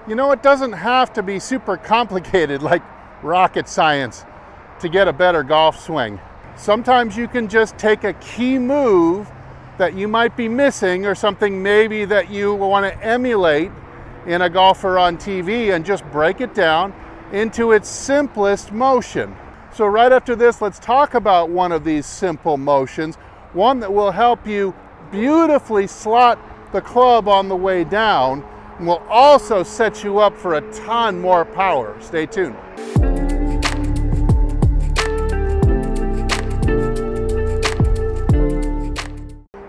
You know, it doesn't have to be super complicated like rocket science to get a better golf swing. Sometimes you can just take a key move that you might be missing, or something maybe that you want to emulate in a golfer on TV, and just break it down into its simplest motion. So right after this, let's talk about one of these simple motions, one that will help you beautifully slot the club on the way down and will also set you up for a ton more power. Stay tuned.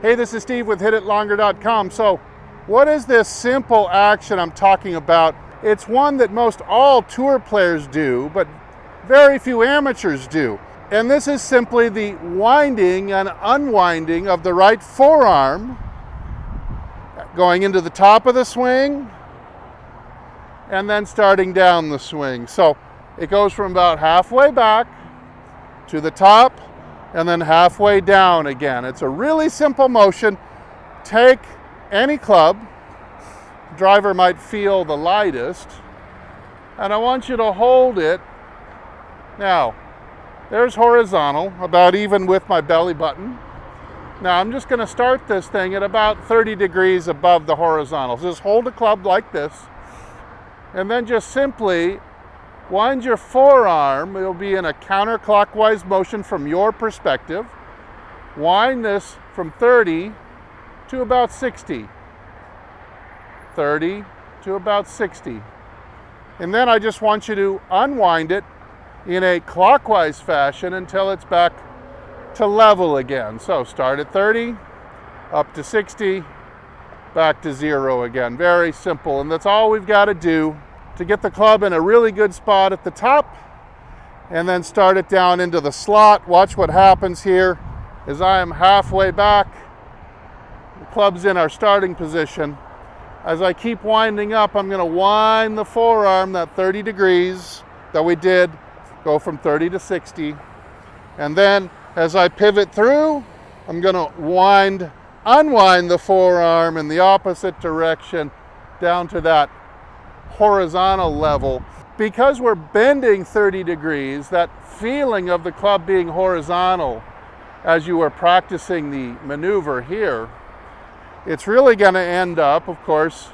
Hey, this is Steve with HitItLonger.com. So what is this simple action I'm talking about? It's one that most all tour players do, but very few amateurs do. And this is simply the winding and unwinding of the right forearm, going into the top of the swing and then starting down the swing. So it goes from about halfway back to the top and then halfway down again. It's a really simple motion. Take any club, driver might feel the lightest, and I want you to hold it. Now, there's horizontal, about even with my belly button. Now I'm just going to start this thing at about 30 degrees above the horizontal. Just hold the club like this, and then just simply wind your forearm. It'll be in a counterclockwise motion from your perspective. Wind this from 30 to about 60. 30 to about 60. And then I just want you to unwind it in a clockwise fashion until it's back to level again. So start at 30, up to 60, back to 0 again. Very simple, and that's all we've got to do to get the club in a really good spot at the top, and then start it down into the slot. Watch what happens here as I am halfway back. The club's in our starting position. As I keep winding up, I'm going to wind the forearm that 30 degrees that we did, go from 30 to 60, and then as I pivot through, I'm going to unwind the forearm in the opposite direction down to that horizontal level. Because we're bending 30 degrees, that feeling of the club being horizontal as you are practicing the maneuver here, it's really going to end up, of course,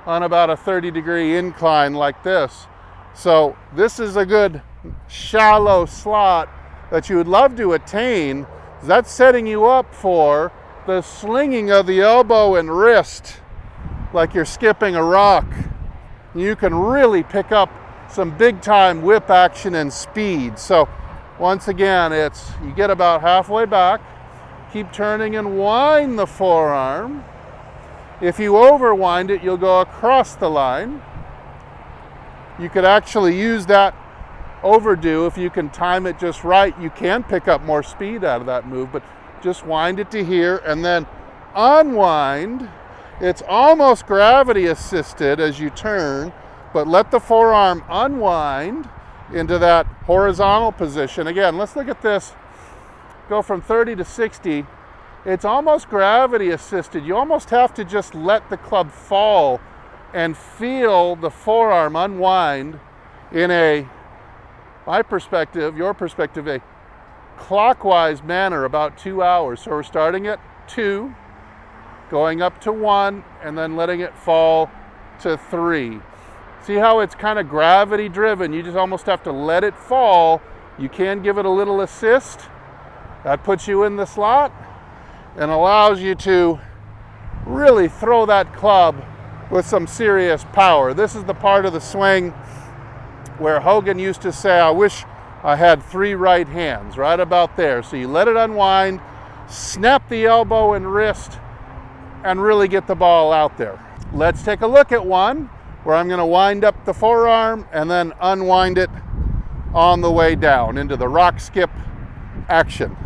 on about a 30-degree incline like this. So this is a good shallow slot that you would love to attain. That's setting you up for the slinging of the elbow and wrist like you're skipping a rock. You can really pick up some big time whip action and speed. So once again, you get about halfway back, keep turning and wind the forearm. If you overwind it, you'll go across the line. You could actually use that overdo. If you can time it just right, you can pick up more speed out of that move, but just wind it to here and then unwind. It's almost gravity assisted as you turn, but let the forearm unwind into that horizontal position. Again, let's look at this. Go from 30 to 60. It's almost gravity assisted. You almost have to just let the club fall and feel the forearm unwind in my perspective, your perspective, a clockwise manner, about 2 hours. So we're starting at 2, going up to 1, and then letting it fall to 3. See how it's kind of gravity driven? You just almost have to let it fall. You can give it a little assist. That puts you in the slot and allows you to really throw that club with some serious power. This is the part of the swing where Hogan used to say, I wish I had 3 right hands, right about there. So you let it unwind, snap the elbow and wrist, and really get the ball out there. Let's take a look at one where I'm going to wind up the forearm and then unwind it on the way down into the rock skip action.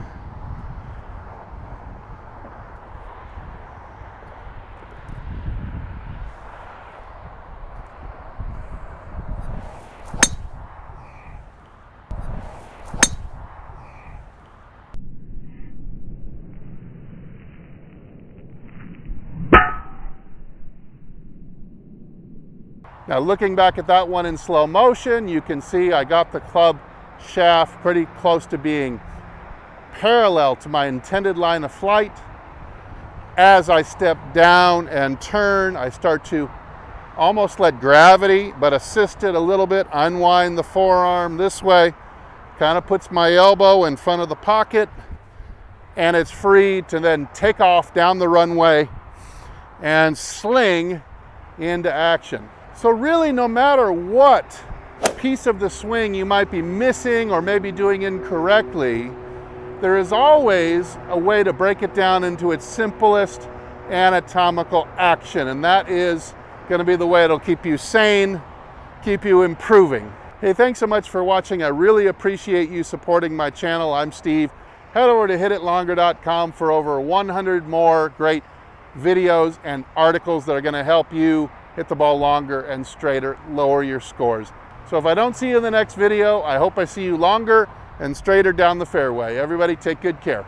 Now looking back at that one in slow motion, you can see I got the club shaft pretty close to being parallel to my intended line of flight. As I step down and turn, I start to almost let gravity, but assist it a little bit, unwind the forearm this way, kind of puts my elbow in front of the pocket, and it's free to then take off down the runway and sling into action. So really, no matter what piece of the swing you might be missing or maybe doing incorrectly, there is always a way to break it down into its simplest anatomical action, and that is going to be the way it'll keep you sane, keep you improving. Hey, thanks so much for watching. I really appreciate you supporting my channel. I'm Steve. Head over to hititlonger.com for over 100 more great videos and articles that are going to help you hit the ball longer and straighter, lower your scores. So if I don't see you in the next video, I hope I see you longer and straighter down the fairway. Everybody take good care.